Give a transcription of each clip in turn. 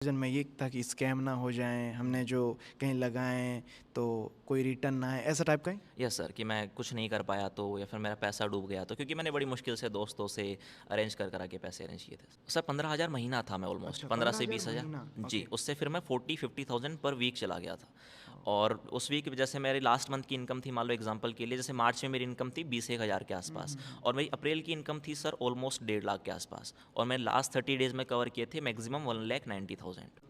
Vision में ये था कि स्कैम ना हो जाएँ, हमने जो कहीं लगाएँ तो कोई रिटर्न ना आए, ऐसा टाइप का ही? यस सर कि मैं कुछ नहीं कर पाया तो या फिर मेरा पैसा डूब गया तो क्योंकि मैंने बड़ी मुश्किल से दोस्तों से अरेंज कर करा के पैसे अरेंज किए थे सर 15,000 महीना था मैं ऑलमोस्ट अच्छा, 15 से 15,000 20,000 महीना, जी ओके। उससे फिर मैं 40-50,000 पर वीक चला गया था ओह! और उस वीक जैसे मेरी लास्ट मंथ की इनकम थी मान लो एग्जांपल के लिए जैसे मार्च में मेरी इनकम थी 20,000 के हुँ, आसपास हुँ, हुँ। और मेरी अप्रैल की इनकम थी सर ऑलमोस्ट 1.5 लाख के आसपास और मैंने लास्ट 30 डेज में कवर किए थे मैक्सिमम 1,90,000।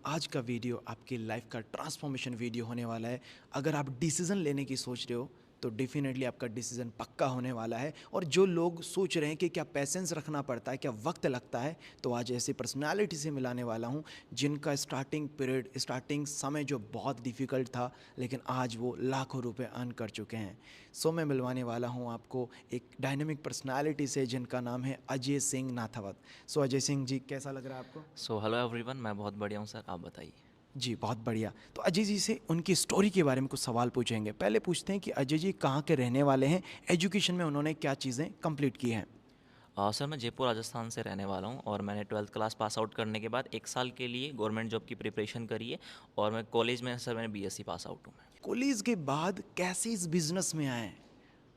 आज का वीडियो आपकी लाइफ का ट्रांसफॉर्मेशन वीडियो होने वाला है। अगर आप डिसीज़न लेने की सोच रहे हो तो डेफिनेटली आपका डिसीज़न पक्का होने वाला है। और जो लोग सोच रहे हैं कि क्या पेशेंस रखना पड़ता है, क्या वक्त लगता है, तो आज ऐसी पर्सनालिटी से मिलाने वाला हूँ जिनका स्टार्टिंग पीरियड, स्टार्टिंग समय जो बहुत डिफ़िकल्ट था, लेकिन आज वो लाखों रुपए अर्न कर चुके हैं। सो मैं मिलवाने वाला हूँ आपको एक डायनेमिक पर्सनालिटी से जिनका नाम है अजय सिंह नाथावत। सो अजय सिंह जी, कैसा लग रहा है आपको? सो हेलो एवरीवन, मैं बहुत बढ़िया हूँ सर, आप बताइए। जी, बहुत बढ़िया। तो अजय जी से उनकी स्टोरी के बारे में कुछ सवाल पूछेंगे। पहले पूछते हैं कि अजय जी कहाँ के रहने वाले हैं? एजुकेशन में उन्होंने क्या चीज़ें कंप्लीट की हैं? सर मैं जयपुर राजस्थान से रहने वाला हूँ और मैंने 12th क्लास पास आउट करने के बाद 1 साल के लिए गवर्नमेंट जॉब की प्रिपरेशन करी है और मैं कॉलेज में सर मैंने बीएससी पास आउट हूँ मैं। कॉलेज के बाद कैसे इस बिज़नेस में आए?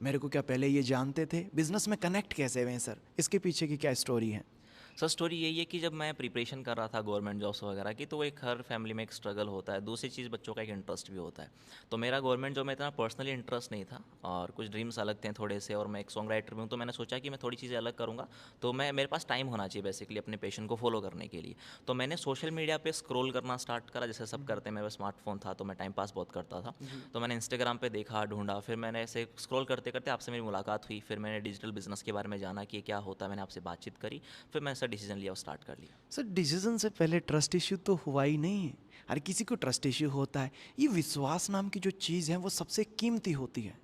मेरे को क्या पहले ये जानते थे? बिज़नेस में कनेक्ट कैसे हुए हैं सर? इसके पीछे की क्या स्टोरी है? सर स्टोरी यही है कि जब मैं प्रिपरेशन कर रहा था गवर्नमेंट जॉब्स वगैरह की तो एक हर फैमिली में एक स्ट्रगल होता है, दूसरी चीज़ बच्चों का एक इंटरेस्ट भी होता है। तो मेरा गवर्नमेंट जॉब में इतना पर्सनली इंटरेस्ट नहीं था और कुछ ड्रीम्स अलग थे थोड़े से और मैं एक सॉन्ग राइटर भी हूँ तो मैंने सोचा कि मैं थोड़ी चीज़ें अलग करूँगा। तो मैं मेरे पास टाइम होना चाहिए बेसिकली अपने पैशन को फॉलो करने के लिए। तो मैंने सोशल मीडिया पे स्क्रॉल करना स्टार्ट करा जैसे सब करते हैं, मेरे पास स्मार्टफोन था तो मैं टाइम पास बहुत करता था। जी। तो मैंने इंस्टाग्राम पे देखा, ढूंढा, फिर मैंने ऐसे स्क्रॉल करते करते आपसे मेरी मुलाकात हुई, फिर मैंने डिजिटल बिजनेस के बारे में जाना कि ये क्या होता है, मैंने आपसे बातचीत करी, फिर मैंने ऐसा डिसीजन लिया और स्टार्ट कर लिया। सर डिसीज़न से पहले ट्रस्ट इश्यू तो हुआ ही नहीं है। हर किसी को ट्रस्ट इश्यू होता है। ये विश्वास नाम की जो चीज़ है वो सबसे कीमती होती है।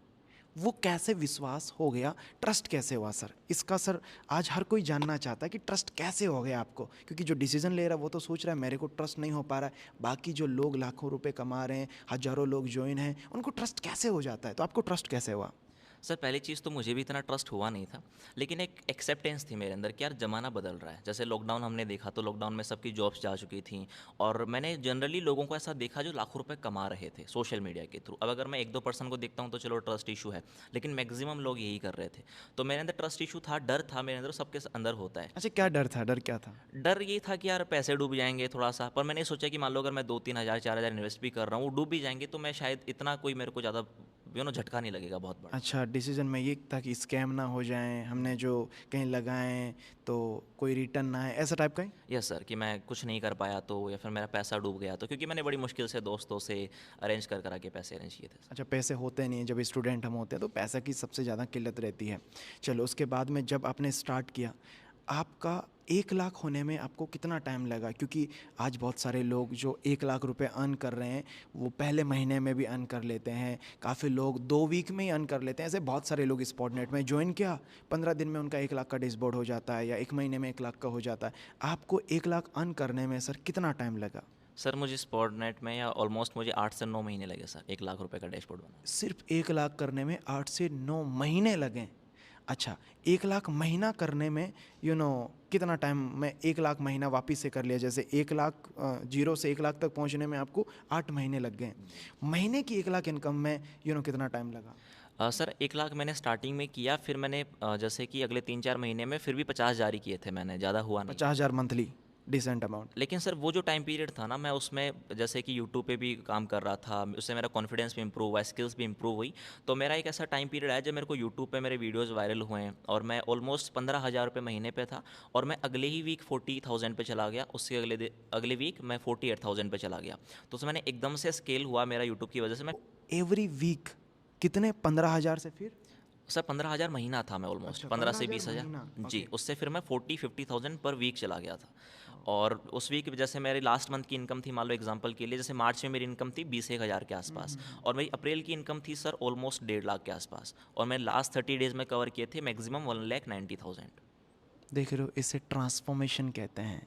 वो कैसे विश्वास हो गया, ट्रस्ट कैसे हुआ सर? इसका सर आज हर कोई जानना चाहता है कि ट्रस्ट कैसे हो गया आपको? क्योंकि जो डिसीज़न ले रहा है वो तो सोच रहा है मेरे को ट्रस्ट नहीं हो पा रहा है। बाकी जो लोग लाखों रुपए कमा रहे हैं, हज़ारों लोग जॉइन हैं, उनको ट्रस्ट कैसे हो जाता है? तो आपको ट्रस्ट कैसे हुआ? सर पहली चीज़ तो मुझे भी इतना ट्रस्ट हुआ नहीं था, लेकिन एक एक्सेप्टेंस थी मेरे अंदर कि यार ज़माना बदल रहा है। जैसे लॉकडाउन हमने देखा तो लॉकडाउन में सबकी जॉब्स जा चुकी थी और मैंने जनरली लोगों को ऐसा देखा जो लाखों रुपए कमा रहे थे सोशल मीडिया के थ्रू। अब अगर मैं 1-2 पर्सन को देखता हूँ तो चलो ट्रस्ट इशू है, लेकिन मैक्सिमम लोग यही कर रहे थे। तो मेरे अंदर ट्रस्ट इशू था, डर था मेरे अंदर, सबके अंदर होता है। अच्छा, क्या डर था? डर क्या था? डर ये था कि यार पैसे डूब जाएंगे थोड़ा सा, पर मैंने सोचा कि मान लो अगर मैं 2-3 हज़ार 4 हज़ार इन्वेस्ट भी कर रहा हूँ, वो डूब भी जाएंगे तो मैं शायद इतना कोई मेरे को ज़्यादा झटका नहीं लगेगा बहुत बड़ा। अच्छा, डिसीज़न में ये था कि स्कैम ना हो जाएँ, हमने जो कहीं लगाएँ तो कोई रिटर्न ना आए, ऐसा टाइप का ही? यस सर कि मैं कुछ नहीं कर पाया तो या फिर मेरा पैसा डूब गया तो क्योंकि मैंने बड़ी मुश्किल से दोस्तों से अरेंज कर करा के पैसे अरेंज किए थे सर। अच्छा, पैसे होते नहीं हैं, जब स्टूडेंट हम होते हैं तो पैसे की सबसे ज़्यादा किल्लत रहती है। चलो उसके बाद में जब आपने स्टार्ट किया, आपका 1 लाख होने में आपको कितना टाइम लगा? क्योंकि आज बहुत सारे लोग जो 1 लाख रुपए अर्न कर रहे हैं, वो पहले महीने में भी अर्न कर लेते हैं। काफ़ी लोग 2 वीक में ही अर्न कर लेते हैं। ऐसे बहुत सारे लोग स्पॉटनेट में जॉइन किया, 15 दिन में उनका 1 लाख का डैशबोर्ड हो जाता है या 1 महीने में 1 लाख का हो जाता है। आपको 1 लाख अर्न करने में सर कितना टाइम लगा? सर मुझे स्पॉटनेट में या ऑलमोस्ट मुझे 8 से 9 महीने लगे सर 1 लाख रुपए का डैशबोर्ड बनाने सिर्फ 1 लाख करने में 8 से 9 महीने लगें। अच्छा, 1 लाख महीना करने में कितना टाइम में 1 लाख महीना वापस से कर लिया? जैसे 1 लाख जीरो से 1 लाख तक पहुंचने में आपको 8 महीने लग गए। में। महीने की 1 लाख इनकम में कितना टाइम लगा? सर 1 लाख मैंने स्टार्टिंग में किया, फिर मैंने जैसे कि अगले 3-4 महीने में फिर भी 50 जारी किए थे मैंने, ज़्यादा हुआ नहीं। 50,000 मंथली, डिसेंट अमाउंट। लेकिन सर वो जो टाइम पीरियड था ना, मैं उसमें जैसे कि यूट्यूब पे भी काम कर रहा था, उससे मेरा कॉन्फिडेंस भी इंप्रूव हुआ, स्किल्स भी इंप्रूव हुई। तो मेरा एक ऐसा टाइम पीरियड आया जब मेरे को यूट्यूब पे मेरे वीडियोस वायरल हुए हैं और मैं ऑलमोस्ट 15,000 रुपये महीने पे था और मैं अगले ही वीक 40,000 पे चला गया, उसके अगले वीक मैं 48,000 पे चला गया। तो उसमें मैंने एकदम से स्केल हुआ मेरा यूट्यूब की वजह से। मैं एवरी वीक कितने? 15,000 से फिर? सर 15,000 महीना था मैं ऑलमोस्ट अच्छा, 15 से 15,000 20,000। महीना, जी ओके। उससे फिर मैं 40-50,000 पर वीक चला गया था और उस वीक जैसे मेरी लास्ट मंथ की इनकम थी मान लो एग्जांपल के लिए, जैसे मार्च में मेरी इनकम थी 20,000 के आसपास और मेरी अप्रैल की इनकम थी सर ऑलमोस्ट 1.5 लाख के आसपास और मैंने लास्ट 30 डेज में कवर किए थे मैक्सिमम 1,90,000। देख रहे हो, इसे ट्रांसफॉर्मेशन कहते हैं।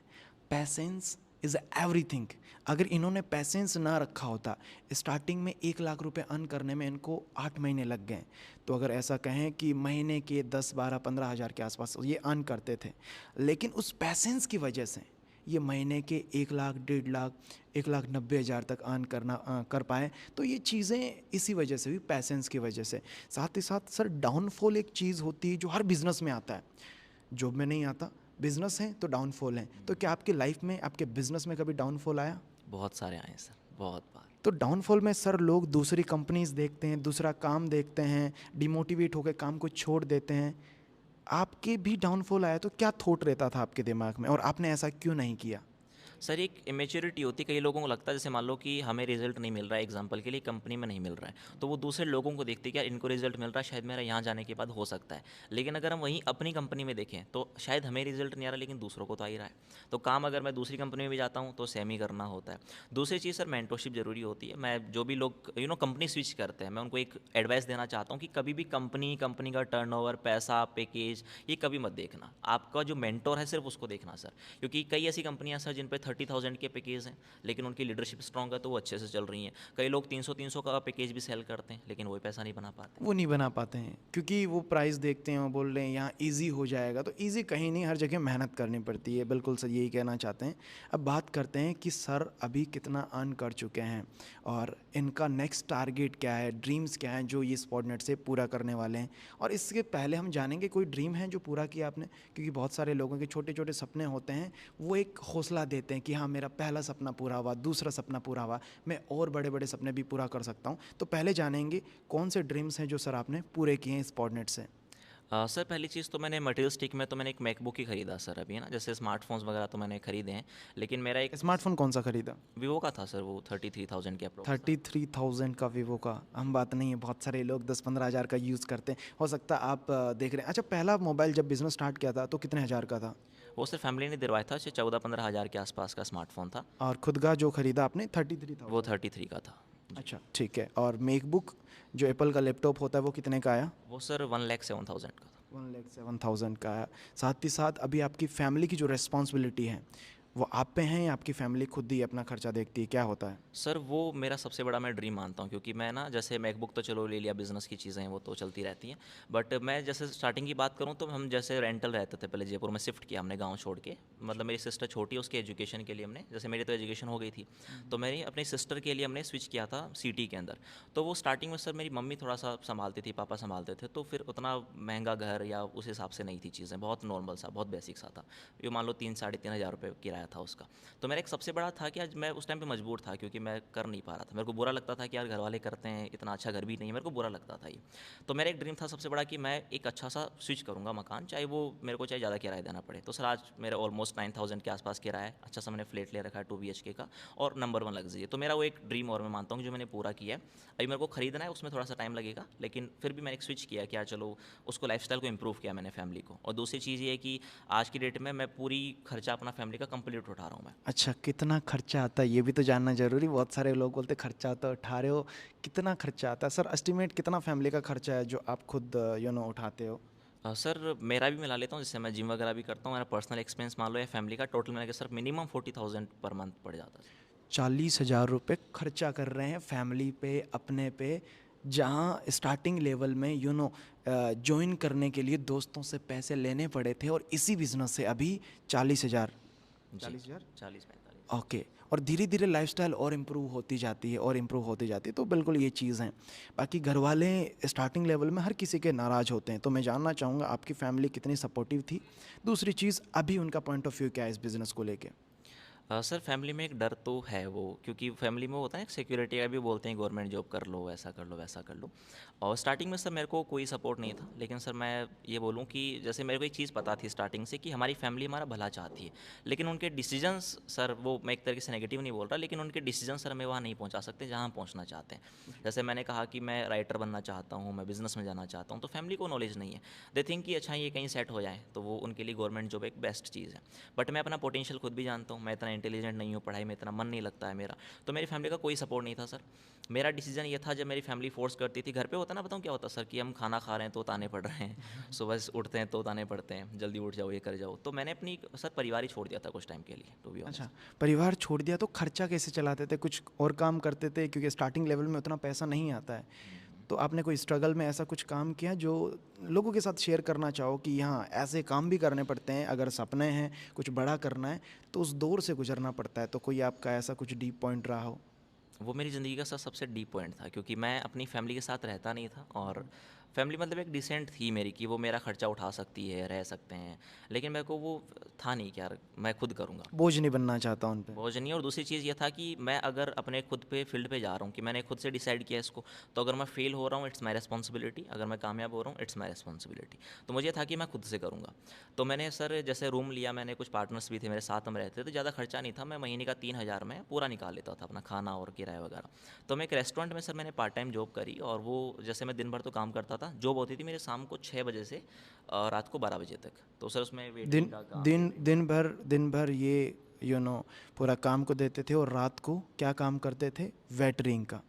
Patience is everything. अगर इन्होंने पैसेंस ना रखा होता, स्टार्टिंग में 1 लाख रुपए अर्न करने में इनको 8 महीने लग गए। तो अगर ऐसा कहें कि महीने के 10 12 15 हज़ार के आसपास ये अर्न करते थे, लेकिन उस पैसेंस की वजह से ये महीने के 1 लाख, 1.5 लाख, 1,90,000 तक अर्न कर पाएँ। तो ये चीज़ें इसी वजह से हुई, पैसेंस की वजह से। साथ ही साथ सर डाउनफॉल एक चीज़ होती है जो हर बिज़नेस में आता है, जॉब में नहीं आता। बिज़नेस है तो डाउनफॉल है। तो क्या आपकी लाइफ में, आपके बिज़नेस में कभी डाउनफॉल आया? बहुत सारे आए हैं सर, बहुत बार। तो डाउनफॉल में सर लोग दूसरी कंपनीज देखते हैं, दूसरा काम देखते हैं, डिमोटिवेट होकर काम को छोड़ देते हैं। आपके भी डाउनफॉल आया तो क्या थॉट रहता था आपके दिमाग में, और आपने ऐसा क्यों नहीं किया? सर एक इमेच्योरिटी होती है, कई लोगों को लगता है जैसे मान लो कि हमें रिजल्ट नहीं मिल रहा है, एग्जांपल के लिए कंपनी में नहीं मिल रहा है, तो वो दूसरे लोगों को देखते हैं कि यार इनको रिजल्ट मिल रहा है, शायद मेरा यहाँ जाने के बाद हो सकता है। लेकिन अगर हम वहीं अपनी कंपनी में देखें तो शायद हमें रिजल्ट नहीं आ रहा लेकिन दूसरों को तो आ ही रहा है। तो काम अगर मैं दूसरी कंपनी में भी जाता हूँ तो सेम ही करना होता है। दूसरी चीज़ सर मेंटरशिप जरूरी होती है। मैं जो भी लोग कंपनी स्विच करते हैं, मैं उनको एक एडवाइस देना चाहता हूँ कि कभी भी कंपनी का टर्नओवर, पैसा, पैकेज, ये कभी मत देखना। आपका जो मेंटोर है सिर्फ उसको देखना सर, क्योंकि कई ऐसी कंपनियां सर जिन पे 30,000 के पैकेज हैं लेकिन उनकी लीडरशिप स्ट्रॉन्ग है तो वो अच्छे से चल रही हैं। कई लोग 300 का पैकेज भी सेल करते हैं लेकिन वो पैसा नहीं बना पाते। वो नहीं बना पाते हैं क्योंकि वो प्राइस देखते हैं और बोल रहे हैं यहाँ इजी हो जाएगा। तो इजी कहीं नहीं, हर जगह मेहनत करनी पड़ती है। बिल्कुल सर यही कहना चाहते हैं। अब बात करते हैं कि सर अभी कितना अर्न कर चुके हैं और इनका नेक्स्ट टारगेट क्या है, ड्रीम्स क्या हैं जो ये स्पॉटनेट से पूरा करने वाले हैं। और इसके पहले हम जानेंगे कोई ड्रीम है जो पूरा किया आपने, क्योंकि बहुत सारे लोगों के छोटे छोटे सपने होते हैं, वो एक हौसला देते हैं कि हाँ मेरा पहला सपना पूरा हुआ, दूसरा सपना पूरा हुआ, मैं और बड़े बड़े सपने भी पूरा कर सकता हूँ। तो पहले जानेंगे कौन से ड्रीम्स हैं जो सर आपने पूरे किए हैं स्पॉटनेट से। सर पहली चीज़ तो मैंने मटेरियलिस्टिक में तो मैंने एक मैकबुक ही खरीदा सर अभी, है ना। जैसे स्मार्टफोन्स वगैरह तो मैंने खरीदे हैं लेकिन मेरा एक स्मार्टफोन कौन सा खरीदा? वीवो का था सर, वो 33,000 के अप्रोक्स था। 33,000 का वीवो का? हम बात नहीं है, बहुत सारे लोग 10-15 हज़ार का यूज़ करते हैं। हो सकता है आप देख रहे हैं। अच्छा, पहला मोबाइल जब बिजनेस स्टार्ट किया था तो कितने हज़ार का था? वो सर फैमिली ने दिलवाया था, 14-15 हज़ार के आसपास का स्मार्टफोन था। और खुद का जो खरीदा आपने वो 33,000? 33 का था जी। अच्छा ठीक है। और मैकबुक जो एप्पल का लैपटॉप होता है वो कितने का आया? वो सर 1,07,000 का था। 1,07,000 का है। साथ ही साथ अभी आपकी फैमिली की जो रिस्पॉन्सिबिलिटी है वो आप पे हैं या आपकी फैमिली खुद ही अपना खर्चा देखती है, क्या होता है? सर वो मेरा सबसे बड़ा मैं ड्रीम मानता हूँ, क्योंकि मैं ना जैसे मैकबुक तो चलो ले लिया, बिज़नेस की चीज़ें हैं वो तो चलती रहती हैं, बट मैं जैसे स्टार्टिंग की बात करूँ तो हम जैसे रेंटल रहते थे पहले, जयपुर में शिफ्ट किया हमने गांव छोड़ के। मतलब मेरी सिस्टर छोटी है, उसके एजुकेशन के लिए हमने, जैसे मेरी तो एजुकेशन हो गई थी तो मेरी अपनी सिस्टर के लिए हमने स्विच किया था सिटी के अंदर। तो वो स्टार्टिंग में सर मेरी मम्मी थोड़ा सा संभालती थी, पापा संभालते थे, तो फिर उतना महंगा घर या उस हिसाब से नहीं थी चीज़ें, बहुत नॉर्मल सा, बहुत बेसिक सा था। ये मान लो 3-3,500 रुपये किराया था उसका। तो मेरा एक सबसे बड़ा था कि आज मैं उस टाइम पे मजबूर था क्योंकि मैं कर नहीं पा रहा था। मेरे को बुरा लगता था कि यार घर वाले करते हैं, इतना अच्छा घर भी नहीं है, मेरे को बुरा लगता था ये। तो मेरा एक ड्रीम था सबसे बड़ा कि मैं एक अच्छा सा स्विच करूँगा मकान, चाहे वो मेरे को चाहे ज़्यादा किराया देना पड़े। तो सर आज मेरा ऑलमोस्ट 9,000 के आसपास किराया है। अच्छा सा मैंने फ्लैट ले रखा है 2 BHK का, और नंबर 1 लग्जरी है। तो मेरा वो एक ड्रीम और मैं मानता हूँ कि जो मैंने पूरा किया है। अभी मेरे को खरीदना है, उसमें थोड़ा सा टाइम लगेगा, लेकिन फिर भी मैंने एक स्विच किया कि यार चलो उसको, लाइफस्टाइल को इंप्रूव किया मैंने फैमिली को। और दूसरी चीज़ ये है कि आज की डेट में मैं पूरी खर्चा अपना फैमिली का कंप्लीट उठा रहा हूँ मैं। अच्छा, कितना खर्चा आता है ये भी तो जानना ज़रूरी। बहुत सारे लोग बोलते खर्चा आता है, उठा रहे हो, कितना खर्चा आता है सर? एस्टिमेट कितना फैमिली का खर्चा है जो आप खुद उठाते हो? सर मेरा भी मिला लेता हूँ, जैसे मैं जिम वगैरह भी करता हूँ, मेरा पर्सनल एक्सपेंस मान लो या फैमिली का टोटल मिला के सर मिनिमम 40,000 पर मंथ पड़ जाता है। 40,000 रुपये खर्चा कर रहे हैं फैमिली पे, अपने पे, जहाँ स्टार्टिंग लेवल में ज्वाइन करने के लिए दोस्तों से पैसे लेने पड़े थे, और इसी बिजनेस से अभी 40,000। जी 40,000? 40-45। ओके। और धीरे धीरे लाइफस्टाइल और इम्प्रूव होती जाती है और इम्प्रूव होती जाती है। तो बिल्कुल ये चीज़ हैं। बाकी घर वाले स्टार्टिंग लेवल में हर किसी के नाराज़ होते हैं, तो मैं जानना चाहूँगा आपकी फैमिली कितनी सपोर्टिव थी। दूसरी चीज़, अभी उनका पॉइंट ऑफ व्यू क्या है इस बिज़नेस को लेके? सर फैमिली में एक डर तो है वो, क्योंकि फैमिली में होता है सिक्योरिटी का भी, बोलते हैं गवर्नमेंट जॉब कर लो, ऐसा कर लो, वैसा कर लो। और स्टार्टिंग में सर मेरे को कोई सपोर्ट नहीं था, लेकिन सर मैं ये बोलूँ कि जैसे मेरे को एक चीज़ पता थी स्टार्टिंग से कि हमारी फैमिली हमारा भला चाहती है, लेकिन उनके डिसीजंस सर, वो मैं एक तरीके से नेगेटिव नहीं बोल रहा, लेकिन उनके डिसीजन सर हमें वहाँ नहीं पहुँचा सकते जहाँ हम पहुँचना चाहते हैं। जैसे मैंने कहा कि मैं राइटर बनना चाहता हूँ, मैं बिज़नेस में जाना चाहता हूँ, तो फैमिली को नॉलेज नहीं है। दे थिंक कि अच्छा ये कहीं सेट हो जाए, तो वो उनके लिए गवर्नमेंट जॉब एक बेस्ट चीज़ है। बट मैं अपना पोटेंशियल खुद भी जानता हूँ, मैं इतना इंटेलिजेंट नहीं हूँ, पढ़ाई में इतना मन नहीं लगता है मेरा। तो मेरी फैमिली का कोई सपोर्ट नहीं था सर। मेरा डिसीजन ये था, जब मेरी फैमिली फोर्स करती थी, घर पे होता ना, बताऊँ क्या होता सर, कि हम खाना खा रहे हैं तो ताने पड़ रहे हैं, सुबह से उठते हैं तो ताने पड़ते हैं, जल्दी उठ जाओ, ये कर जाओ। तो मैंने अपनी सर परिवार ही छोड़ दिया था कुछ टाइम के लिए, टू बी ऑनेस्ट। अच्छा, परिवार छोड़ दिया तो खर्चा कैसे चलाते थे? कुछ और काम करते थे? क्योंकि स्टार्टिंग लेवल में उतना पैसा नहीं आता है। तो आपने कोई स्ट्रगल में ऐसा कुछ काम किया जो लोगों के साथ शेयर करना चाहो कि हाँ ऐसे काम भी करने पड़ते हैं, अगर सपने हैं कुछ बड़ा करना है तो उस दौर से गुजरना पड़ता है, तो कोई आपका ऐसा कुछ डीप पॉइंट रहा हो? वो मेरी ज़िंदगी का सबसे डीप पॉइंट था, क्योंकि मैं अपनी फैमिली के साथ रहता नहीं था, और फैमिली मतलब एक डिसेंट थी मेरी कि वो मेरा खर्चा उठा सकती है, रह सकते हैं, लेकिन मेरे को वो था नहीं कि यार मैं खुद करूँगा। बोझ नहीं बनना चाहता उन पे। बहुत नहीं। और दूसरी चीज़ ये था कि मैं अगर अपने खुद पे फील्ड पे जा रहा हूँ, कि मैंने खुद से डिसाइड किया इसको, तो अगर मैं फेल हो रहा हूँ इट्स माय रिस्पॉन्सिबिलिटी, अगर मैं कामयाब हो रहा हूँ इट्स माय रिस्पॉन्सिबिलिटी। तो मुझे था कि मैं खुद से करूँगा। तो मैंने सर जैसे रूम लिया, मैंने कुछ पार्टनर्स भी थे मेरे साथ, हम रहते थे, तो ज़्यादा खर्चा नहीं था, मैं महीने का 3,000 में पूरा निकाल लेता था अपना खाना और किराया वगैरह। तो मैं एक रेस्टोरेंट में सर मैंने पार्ट टाइम जॉब करी, और वो जैसे मैं दिन भर तो काम करता था, जॉब होती थी मेरे शाम को 6 बजे से रात को 12 बजे तक। तो सर उसमें वेटिंग दिन का काम, दिन दिन भर ये पूरा काम को देते थे, और रात को क्या काम करते थे? वेटरिंग का।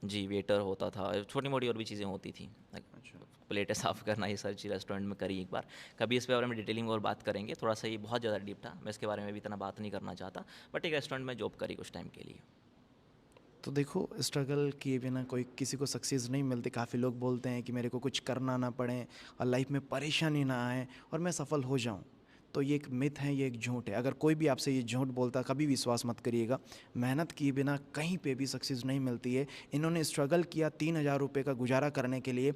जी, वेटर होता था, छोटी-मोटी और भी चीज़ें होती थी। अच्छा। प्लेटें साफ़ करना, ये सारी चीज़ रेस्टोरेंट में करी एक बार। कभी इस पे बारे में डिटेलिंग और बात करेंगे, थोड़ा-सा ये बहुत ज़्यादा डीप था, मैं इसके बारे में भी इतना बात नहीं करना चाहता, बट एक रेस्टोरेंट में जॉब करी कुछ टाइम के लिए। तो देखो, स्ट्रगल किए बिना कोई किसी को सक्सेस नहीं मिलती। काफ़ी लोग बोलते हैं कि मेरे को कुछ करना ना पड़े और लाइफ में परेशानी ना आए और मैं सफल हो जाऊं। तो ये एक मिथ है, ये एक झूठ है। अगर कोई भी आपसे ये झूठ बोलता, कभी विश्वास मत करिएगा। मेहनत किए बिना कहीं पे भी सक्सेस नहीं मिलती है। इन्होंने स्ट्रगल किया 3,000 रुपये का गुजारा करने के लिए,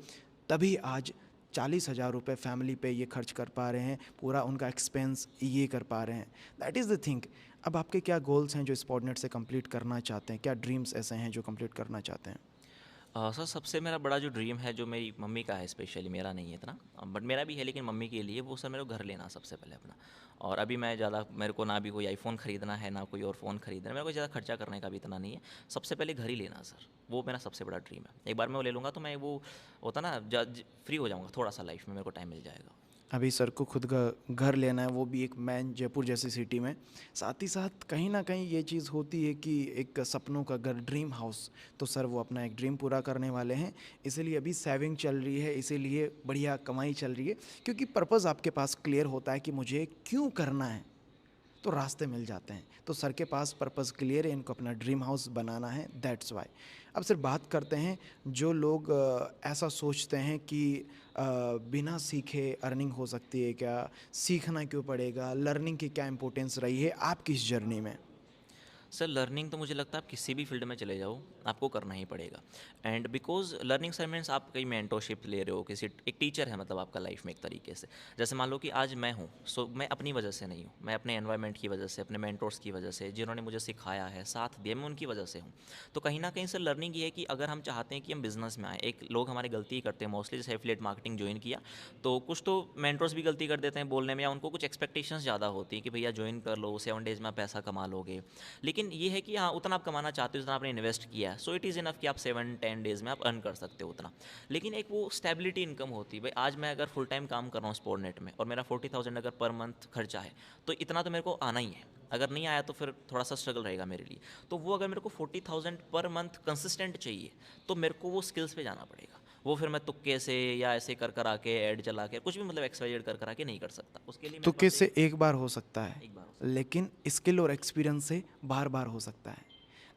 तभी आज 40,000 रुपये फैमिली पे ये खर्च कर पा रहे हैं, पूरा उनका एक्सपेंस ये कर पा रहे हैं। That is the thing. अब आपके क्या गोल्स हैं जो स्पॉटनेट से कंप्लीट करना चाहते हैं? क्या ड्रीम्स ऐसे हैं जो कंप्लीट करना चाहते हैं? सर सबसे मेरा बड़ा जो ड्रीम है, जो मेरी मम्मी का है स्पेशली, मेरा नहीं है इतना, बट मेरा भी है लेकिन मम्मी के लिए, वो सर मेरे को घर लेना सबसे पहले अपना। और अभी मैं ज़्यादा, मेरे को ना भी कोई आईफोन ख़रीदना है ना कोई और फ़ोन ख़रीदना है, मेरे को ज़्यादा खर्चा करने का भी इतना नहीं है। सबसे पहले घर ही लेना सर, वो मेरा सबसे बड़ा ड्रीम है। एक बार मैं वो ले लूँगा तो मैं वो होता ना फ्री हो जाऊँगा थोड़ा सा, लाइफ में मेरे को टाइम मिल जाएगा। अभी सर को खुद का घर लेना है, वो भी एक मैन जयपुर जैसी सिटी में। साथ ही साथ कहीं ना कहीं ये चीज़ होती है कि एक सपनों का घर, ड्रीम हाउस। तो सर वो अपना एक ड्रीम पूरा करने वाले हैं, इसीलिए अभी सेविंग चल रही है, इसीलिए बढ़िया कमाई चल रही है, क्योंकि पर्पज़ आपके पास क्लियर होता है कि मुझे क्यों करना है, तो रास्ते मिल जाते हैं। तो सर के पास पर्पज़ क्लियर है, इनको अपना ड्रीम हाउस बनाना है, दैट्स वाई। अब सर बात करते हैं, जो लोग ऐसा सोचते हैं कि बिना सीखे अर्निंग हो सकती है क्या, सीखना क्यों पड़ेगा, लर्निंग की क्या इंपॉर्टेंस रही है आपकी इस जर्नी में? सर लर्निंग तो मुझे लगता है आप किसी भी फील्ड में चले जाओ आपको करना ही पड़ेगा। And because learning sir means आप कहीं मेंटोरशिप ले रहे हो, किसी एक टीचर है मतलब आपका लाइफ में एक तरीके से। जैसे मान लो कि आज मैं हूँ, सो मैं अपनी वजह से नहीं हूँ, मैं अपने एनवायरनमेंट की वजह से, अपने मेंटोर्स की वजह से, जिन्होंने मुझे सिखाया है, साथ दिया, मैं उनकी वजह से हूँ। तो कहीं ना कहीं सर लर्निंग ये है कि अगर हम चाहते हैं कि हम बिजनेस में आए, एक लोग हमारी गलती करते हैं मोस्टली, जैसे एफिलिएट मार्केटिंग ज्वाइन किया तो कुछ तो मेंटोर्स भी गलती कर देते हैं बोलने में, या उनको कुछ एक्सपेक्टेशंस ज़्यादा होती हैं कि भैया ज्वाइन कर लो, 7 डेज़ में आप पैसा कमा लोगे। लेकिन ये है कि हाँ, उतना आप कमाना चाहते हो जितना आपने इन्वेस्ट किया है, सो इट इज़ इनफ कि आप 7-10 डेज़ में आप अर्न कर सकते हो उतना। लेकिन एक वो स्टेबिलिटी इनकम होती है, भाई आज मैं अगर फुल टाइम काम कर रहा हूँ स्पोर्टनेट में और मेरा 40,000 अगर पर मंथ खर्चा है, तो इतना तो मेरे को आना ही है। अगर नहीं आया तो फिर थोड़ा सा स्ट्रगल रहेगा मेरे लिए। तो वो अगर मेरे को 40,000 पर मंथ कंसिस्टेंट चाहिए, तो मेरे को वो स्किल्स पे जाना पड़ेगा। वो फिर मैं तुक्के से या ऐसे कर आके ऐड चला के कुछ भी मतलब एक्सवाइजेड कर आके नहीं कर सकता। उसके लिए तो मेरे पास किससे एक बार हो सकता है, एक बार हो सकता लेकिन स्किल और एक्सपीरियंस से बार बार हो सकता है।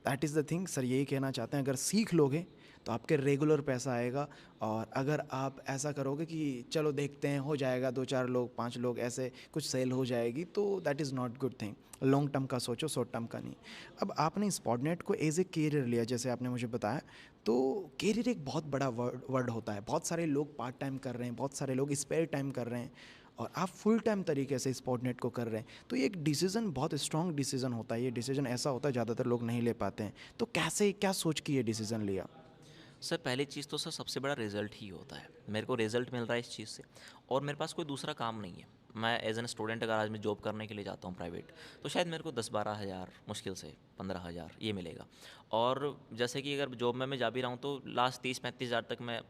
That is the thing. Sir यही कहना चाहते हैं, अगर सीख लोगे तो आपके रेगुलर पैसा आएगा। और अगर आप ऐसा करोगे कि चलो देखते हैं हो जाएगा, 2-4 लोग 5 लोग ऐसे कुछ सेल हो जाएगी, तो that is not good thing. Long term का सोचो, शॉर्ट टर्म का नहीं। अब आपने स्पॉटनेट को एज ए कैरियर लिया, जैसे आपने मुझे बताया, तो कैरियर एक बहुत बड़ा वर्ड होता है। बहुत सारे लोग पार्ट टाइम कर रहे हैं, बहुत सारे लोग स्पेयर टाइम कर रहे हैं, और आप फुल टाइम तरीके से स्पॉटनेट को कर रहे हैं। तो ये एक डिसीज़न बहुत स्ट्रॉन्ग डिसीज़न होता है। ये डिसीज़न ऐसा होता है ज़्यादातर लोग नहीं ले पाते हैं। तो कैसे, क्या सोच के ये डिसीज़न लिया? सर पहली चीज़ तो सर सबसे बड़ा रिजल्ट ही होता है। मेरे को रिजल्ट मिल रहा है इस चीज़ से, और मेरे पास कोई दूसरा काम नहीं है। मैं एज एन स्टूडेंट अगर आज मैं जॉब करने के लिए जाता हूँ प्राइवेट, तो शायद मेरे को 10-12 हज़ार, मुश्किल से 15 हज़ार ये मिलेगा। और जैसे कि अगर जॉब में मैं जा भी रहा हूँ तो लास्ट 30-35 हज़ार तक मैं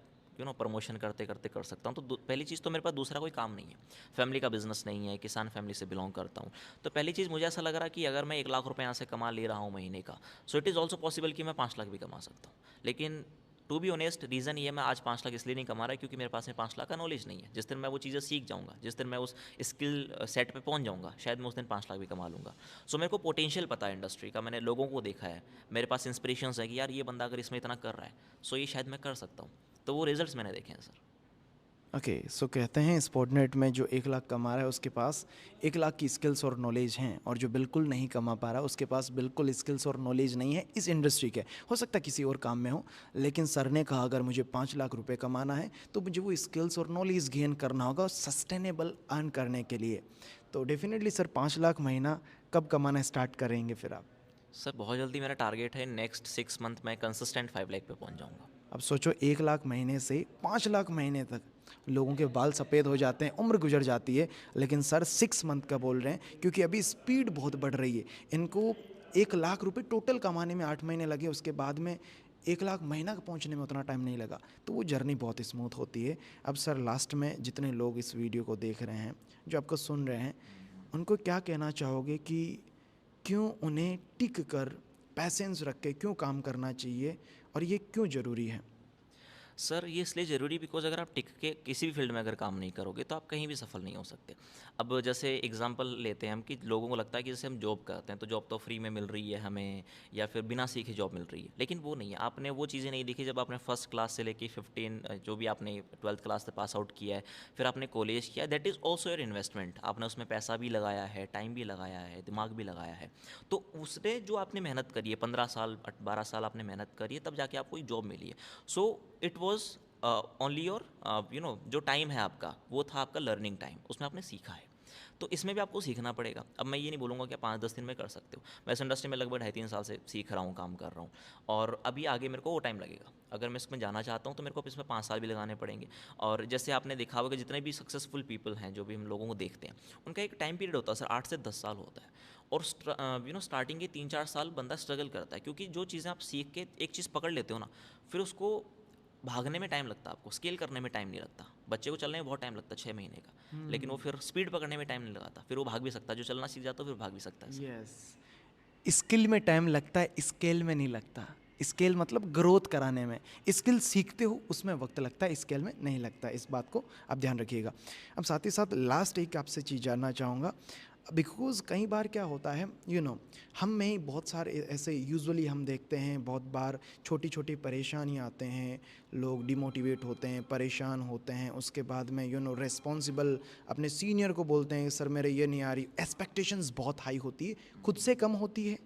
प्रमोशन करते करते कर सकता हूँ। तो पहली चीज़ तो मेरे पास दूसरा कोई काम नहीं है, फैमिली का बिजनेस नहीं है, किसान फैमिली से बिलोंग करता हूँ। तो पहली चीज़ मुझे ऐसा लग रहा है कि अगर मैं 1 लाख रुपये यहाँ से कमा ले रहा हूँ महीने का, so it is also possible कि मैं 5 लाख भी कमा सकता हूँ। लेकिन टू बी ऑनेस्ट रीज़न ये, मैं आज 5 लाख इसलिए नहीं कमा रहा क्योंकि मेरे पास में 5 लाख का नॉलेज नहीं है। जिस दिन मैं वो चीज़ें सीख जाऊँगा, जिस दिन मैं उस स्किल सेट पे पहुँच जाऊँगा, शायद मैं उस दिन 5 लाख भी कमा लूँगा। सो मेरे को पोटेंशियल पता है इंडस्ट्री का, मैंने लोगों को देखा है, मेरे पास इंस्पिरेशंस है कि यार ये बंदा अगर इसमें इतना कर रहा है, सो ये शायद मैं कर सकता हूँ। तो वो रिजल्ट्स मैंने देखे हैं सर। ओके, सो कहते हैं स्पॉटनेट में जो 1 लाख कमा रहा है उसके पास 1 लाख की स्किल्स और नॉलेज हैं, और जो बिल्कुल नहीं कमा पा रहा उसके पास बिल्कुल स्किल्स और नॉलेज नहीं है इस इंडस्ट्री के। हो सकता है किसी और काम में हो, लेकिन सर ने कहा अगर मुझे 5 लाख रुपए कमाना है तो मुझे वो स्किल्स और नॉलेज गेन करना होगा सस्टेनेबल अर्न करने के लिए। तो डेफिनेटली सर 5 लाख महीना कब कमाना स्टार्ट करेंगे फिर आप? सर बहुत जल्दी मेरा टारगेट है, नेक्स्ट 6 मंथ में कंसिस्टेंट 5 लाख पे पहुंच जाऊंगा। अब सोचो 1 लाख महीने से 5 लाख महीने तक लोगों के बाल सफ़ेद हो जाते हैं, उम्र गुजर जाती है, लेकिन सर 6 मंथ का बोल रहे हैं क्योंकि अभी स्पीड बहुत बढ़ रही है। इनको 1 लाख रुपए टोटल कमाने में 8 महीने लगे, उसके बाद में 1 लाख महीना पहुंचने में उतना टाइम नहीं लगा, तो वो जर्नी बहुत स्मूथ होती है। अब सर लास्ट में जितने लोग इस वीडियो को देख रहे हैं, जो आपको सुन रहे हैं, उनको क्या कहना चाहोगे कि क्यों उन्हें टिक कर पैसेंस रख के क्यों काम करना चाहिए और ये क्यों ज़रूरी है? सर ये इसलिए ज़रूरी बिकॉज अगर आप टिक के किसी भी फील्ड में अगर काम नहीं करोगे तो आप कहीं भी सफल नहीं हो सकते। अब जैसे एग्जांपल लेते हैं हम कि लोगों को लगता है कि जैसे हम जॉब करते हैं तो जॉब तो फ्री में मिल रही है हमें, या फिर बिना सीखे जॉब मिल रही है, लेकिन वो नहीं है। आपने वो चीज़ें नहीं देखी जब आपने फर्स्ट क्लास से लेके 15 जो भी आपने 12th क्लास से पास आउट किया है, फिर आपने कॉलेज किया, that is also your investment. आपने उसमें पैसा भी लगाया है, टाइम भी लगाया है, दिमाग भी लगाया है। तो उसने जो आपने मेहनत करी है 15 साल 12 साल आपने मेहनत करी है, तब जाके आपको एक जॉब मिली है। So it was only your जो टाइम है आपका, वो था आपका लर्निंग टाइम, उसमें आपने सीखा है। तो इसमें भी आपको सीखना पड़ेगा। अब मैं ये नहीं बोलूँगा कि आप 5-10 दिन में कर सकते हो। मैं इस इंडस्ट्री में लगभग 2.5-3 साल से सीख रहा हूँ, काम कर रहा हूँ, और अभी आगे मेरे को वो टाइम लगेगा। अगर मैं इसमें जाना चाहता हूँ तो मेरे को इसमें 5 साल भी लगाने पड़ेंगे। और जैसे आपने देखा होगा कि जितने भी सक्सेसफुल पीपल हैं, जो भी हम लोगों को देखते हैं, उनका एक टाइम पीरियड होता है सर, 8 से 10 साल होता है। और स्टार्टिंग के 3-4 साल बंदा स्ट्रगल करता है, क्योंकि जो चीज़ें आप सीख के एक चीज़ पकड़ लेते हो ना, फिर उसको भागने में टाइम लगता है, आपको स्केल करने में टाइम नहीं लगता। बच्चे को चलने में बहुत टाइम लगता है, 6 महीने का, लेकिन वो फिर स्पीड पकड़ने में टाइम नहीं लगाता, फिर वो भाग भी सकता है। जो चलना सीख जाता है फिर भाग भी सकता है। यस, स्किल में टाइम लगता है, स्केल में नहीं लगता। स्केल मतलब ग्रोथ कराने में, स्किल सीखते हो उसमें वक्त लगता है, स्केल में नहीं लगता। इस बात को आप ध्यान रखिएगा। अब साथ ही साथ लास्ट एक आपसे चीज़ जानना चाहूँगा, बिकॉज़ कई बार क्या होता है हम में ही बहुत सारे ऐसे यूजुअली हम देखते हैं, बहुत बार छोटी छोटी परेशानियाँ आते हैं, लोग डिमोटिवेट होते हैं, परेशान होते हैं, उसके बाद में रिस्पॉन्सिबल अपने सीनियर को बोलते हैं सर मेरे ये नहीं आ रही, एक्सपेक्टेशंस बहुत हाई होती है, खुद से कम होती है।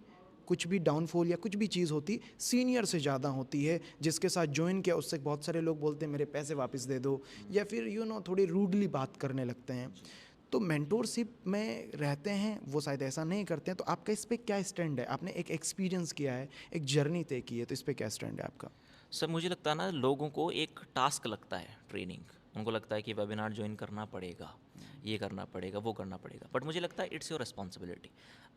कुछ भी डाउनफॉल या कुछ भी चीज़ होती सीनियर से ज़्यादा होती है, जिसके साथ ज्वाइन किया उससे बहुत सारे लोग बोलते हैं मेरे पैसे वापस दे दो, या फिर थोड़ी रूडली बात करने लगते हैं। तो मेंटोरशिप में रहते हैं वो शायद ऐसा नहीं करते हैं, तो आपका इस पे क्या स्टैंड है? आपने एक एक्सपीरियंस किया है, एक जर्नी तय की है, तो इस पे क्या स्टैंड है आपका? सर मुझे लगता है ना, लोगों को एक टास्क लगता है ट्रेनिंग, उनको लगता है कि वेबिनार ज्वाइन करना पड़ेगा, ये करना पड़ेगा, वो करना पड़ेगा, बट मुझे लगता है इट्स योर रिस्पॉन्सिबिलिटी।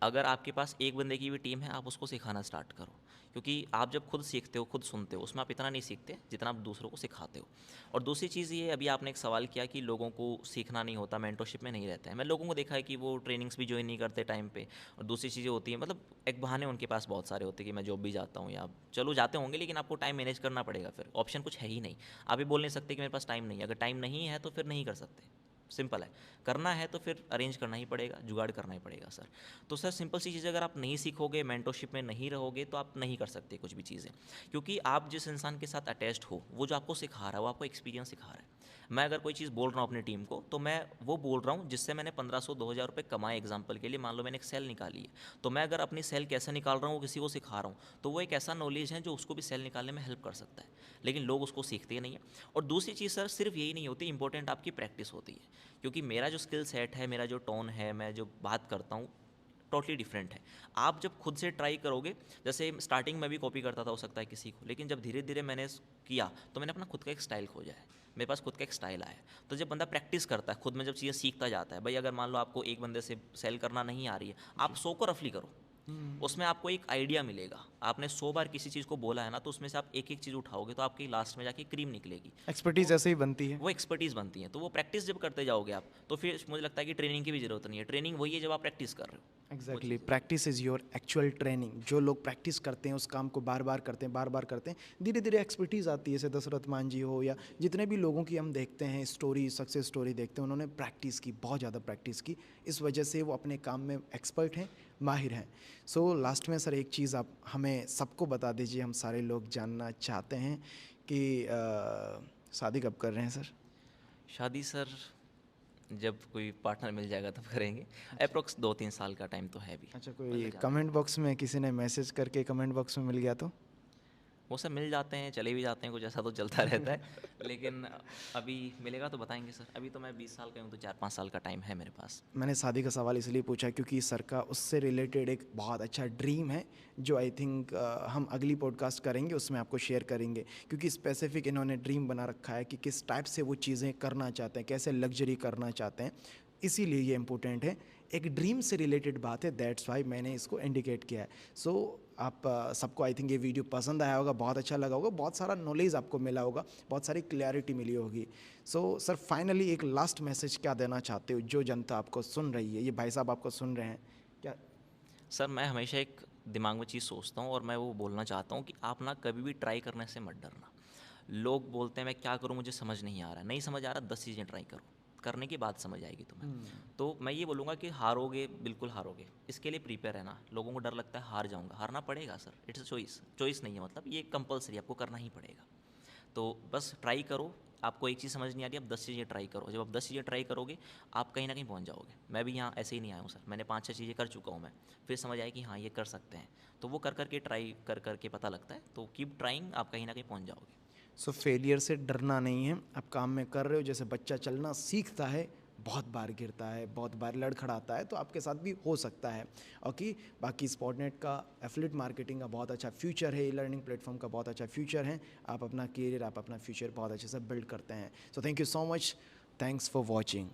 अगर आपके पास एक बंदे की भी टीम है, आप उसको सिखाना स्टार्ट करो, क्योंकि आप जब खुद सीखते हो, खुद सुनते हो, उसमें आप इतना नहीं सीखते जितना आप दूसरों को सिखाते हो। और दूसरी चीज़ ये, अभी आपने एक सवाल किया कि लोगों को सीखना नहीं होता, मेंटरशिप में नहीं रहता है। मैं लोगों को देखा है कि वो ट्रेनिंग्स भी ज्वाइन नहीं करते टाइम पे, और दूसरी चीज़ें होती हैं, मतलब एक बहाने उनके पास बहुत सारे होते हैं कि मैं जॉब भी जाता हूँ, या चलो जाते होंगे, लेकिन आपको टाइम मैनेज करना पड़ेगा, फिर ऑप्शन कुछ है ही नहीं। आप ये बोल नहीं सकते कि मेरे पास टाइम नहीं है। अगर टाइम नहीं है तो फिर नहीं कर सकते, सिंपल है। करना है तो फिर अरेंज करना ही पड़ेगा, जुगाड़ करना ही पड़ेगा सर। तो सर सिंपल सी चीज़, अगर आप नहीं सीखोगे, मेंटरशिप में नहीं रहोगे, तो आप नहीं कर सकते कुछ भी चीज़ें, क्योंकि आप जिस इंसान के साथ अटैच्ड हो, वो जो आपको सिखा रहा है, वो आपको एक्सपीरियंस सिखा रहा है। मैं अगर कोई चीज़ बोल रहा हूँ अपनी टीम को, तो मैं वो बोल रहा हूँ जिससे मैंने 1500-2000 रुपये कमाए। एग्जाम्पल के लिए मान लो मैंने एक सेल निकाली है, तो मैं अगर अपनी सेल कैसे निकाल रहा हूँ वो किसी को सिखा रहा हूँ, तो वो एक ऐसा नॉलेज है जो उसको भी सेल निकालने में हेल्प कर सकता है, लेकिन लोग उसको सीखते नहीं है। और दूसरी चीज़ सर, सिर्फ यही नहीं होती, इंपॉर्टेंट आपकी प्रैक्टिस होती है, क्योंकि मेरा जो स्किल सेट है, मेरा जो टोन है, मैं जो बात करता हूँ, टोटली डिफरेंट है। आप जब खुद से ट्राई करोगे, जैसे स्टार्टिंग में भी कॉपी करता था हो सकता है किसी को, लेकिन जब धीरे धीरे मैंने किया तो मैंने अपना खुद का एक स्टाइल खोजा है, मेरे पास खुद का एक स्टाइल आया है। तो जब बंदा प्रैक्टिस करता है खुद में, जब चीज़ें सीखता जाता है, भाई अगर मान लो आपको एक बंदे से सेल करना नहीं आ रही है, आप 100 को रफली करो, उसमें आपको एक आइडिया मिलेगा। आपने 100 बार किसी चीज़ को बोला है ना, तो उसमें से आप एक एक चीज़ उठाओगे तो आपकी लास्ट में जाके क्रीम निकलेगी, एक्सपर्टीज ऐसे ही बनती है। वो एक्सपर्टीज़ बनती है। तो वो प्रैक्टिस जब करते जाओगे आप, तो फिर मुझे लगता है कि ट्रेनिंग की भी ज़रूरत नहीं है। ट्रेनिंग वही है जब आप प्रैक्टिस कर रहे हो। Exactly, practice is your actual training. जो लोग प्रैक्टिस करते हैं उस काम को बार बार करते हैं, बार बार करते हैं, धीरे धीरे एक्सपर्टीज़ आती है। जैसे दशरथ मान जी हो या जितने भी लोगों की हम देखते हैं स्टोरी, सक्सेस स्टोरी देखते हैं, उन्होंने प्रैक्टिस की, बहुत ज़्यादा प्रैक्टिस की, इस वजह से वो अपने काम में एक्सपर्ट हैं, माहिर हैं। सो लास्ट में सर एक चीज़ आप हमें सबको बता दीजिए, हम सारे लोग जानना चाहते हैं कि शादी कब कर रहे हैं सर? शादी सर जब कोई पार्टनर मिल जाएगा तब करेंगे। अप्रोक्स 2-3 साल का टाइम तो है भी। अच्छा, मिल कोई जाता है। कमेंट बॉक्स में किसी ने मैसेज करके कमेंट बॉक्स में मिल गया तो? वो सब मिल जाते हैं, चले भी जाते हैं, कुछ ऐसा तो चलता रहता है। लेकिन अभी मिलेगा तो बताएंगे सर। अभी तो मैं 20 साल का हूँ, तो 4-5 साल का टाइम है मेरे पास। मैंने शादी का सवाल इसलिए पूछा क्योंकि सर का उससे रिलेटेड एक बहुत अच्छा ड्रीम है जो आई थिंक हम अगली पॉडकास्ट करेंगे, उसमें आपको शेयर करेंगे, क्योंकि स्पेसिफिक इन्होंने ड्रीम बना रखा है कि किस टाइप से वो चीज़ें करना चाहते हैं, कैसे लग्जरी करना चाहते हैं, इसीलिए ये इम्पोर्टेंट है। एक ड्रीम से रिलेटेड बात है, दैट्स वाई मैंने इसको इंडिकेट किया है। सो आप सबको आई थिंक ये वीडियो पसंद आया होगा, बहुत अच्छा लगा होगा, बहुत सारा नॉलेज आपको मिला होगा, बहुत सारी क्लैरिटी मिली होगी। सो सर फाइनली एक लास्ट मैसेज क्या देना चाहते हो जो जनता आपको सुन रही है, ये भाई साहब आपको सुन रहे हैं क्या? सर मैं हमेशा एक दिमाग में चीज़ सोचता हूँ और मैं वो बोलना चाहता हूँ कि आप ना कभी भी ट्राई करने से मत डरना। लोग बोलते हैं मैं क्या करूँ, मुझे समझ नहीं आ रहा, नहीं समझ आ रहा, 10 चीज़ें ट्राई करो, करने के बाद समझ आएगी तुम्हें। तो मैं ये बोलूँगा कि हारोगे, बिल्कुल हारोगे, इसके लिए प्रिपेयर रहना। लोगों को डर लगता है हार जाऊँगा, हारना पड़ेगा sir, it's a choice. Choice नहीं है, मतलब ये कंपलसरी, आपको करना ही पड़ेगा। तो बस ट्राई करो। आपको एक चीज़ समझ नहीं आ रही, आप 10 चीज़ें ट्राई करो। जब आप 10 चीज़ें ट्राई करोगे, आप कहीं ना कहीं पहुंच जाओगे। मैं भी यहाँ ऐसे ही नहीं आया हूँ सर, मैंने 5-6 चीज़ें कर चुका हूँ मैं, फिर समझ आया कि हाँ ये कर सकते हैं। तो वो कर करके ट्राई कर करके पता लगता है। तो कीप ट्राइंग, आप कहीं ना कहीं पहुँच जाओगे। सो फेलियर से डरना नहीं है, आप काम में कर रहे हो, जैसे बच्चा चलना सीखता है, बहुत बार गिरता है, बहुत बार लड़खड़ाता है, तो आपके साथ भी हो सकता है। ओके, बाकी स्पॉटनेट का, एफिलिएट मार्केटिंग का बहुत अच्छा फ्यूचर है, ई लर्निंग प्लेटफॉर्म का बहुत अच्छा फ्यूचर है। आप अपना करियर, आप अपना फ्यूचर बहुत अच्छे से बिल्ड करते हैं। So thank you so much, thanks for watching.